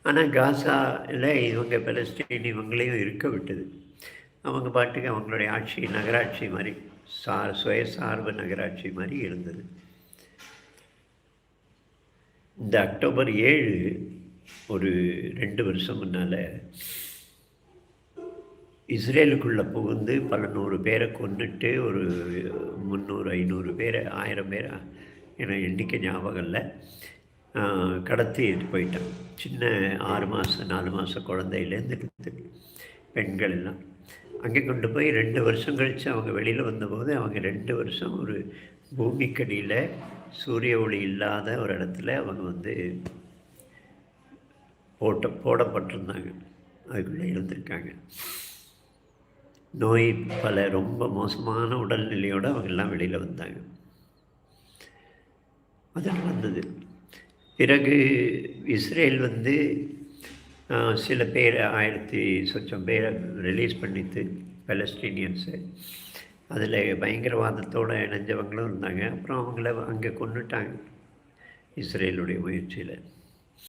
ஆனால் காசாவில் இவங்க பலஸ்தீன் இவங்களையும் இருக்க விட்டது. அவங்க பாட்டுக்கு அவங்களுடைய ஆட்சி நகராட்சி மாதிரி சுயசார்பு நகராட்சி மாதிரி இருந்தது. இந்த அக்டோபர் 7 ஒரு 2 வருஷம் முன்னால் இஸ்ரேலுக்குள்ளே புகுந்து பல 100 பேரை கொன்னுட்டு ஒரு 300 500 பேரை 1000 பேரை எனக்கு எண்ணிக்கை ஞாபகம் இல்லை, கடத்திட்டு போயிட்டான். சின்ன 6 மாதம் 4 மாதம் குழந்தையிலேருந்து பெண்கள் எல்லாம் அங்கே கொண்டு போய் 2 வருஷம் கழித்து அவங்க வெளியில் வந்தபோது அவங்க 2 வருஷம் ஒரு பூமிக்கடியில் சூரிய ஒளி இல்லாத ஒரு இடத்துல அவங்க வந்து போடப்பட்டிருந்தாங்க. அதுக்குள்ளே இருந்திருக்காங்க. நோய் பல ரொம்ப மோசமான உடல்நிலையோடு அவங்கெல்லாம் வெளியில் வந்தாங்க. அது நடந்தது. பிறகு இஸ்ரேல் வந்து சில பேர் 1000 சொச்சம் பேரை ரிலீஸ் பண்ணிட்டு பலஸ்டீனியன்ஸு, அதில் பயங்கரவாதத்தோடு இணைஞ்சவங்களும் இருந்தாங்க. அப்புறம் அவங்கள அங்கே கொன்னுட்டாங்க இஸ்ரேலுடைய முயற்சியில்.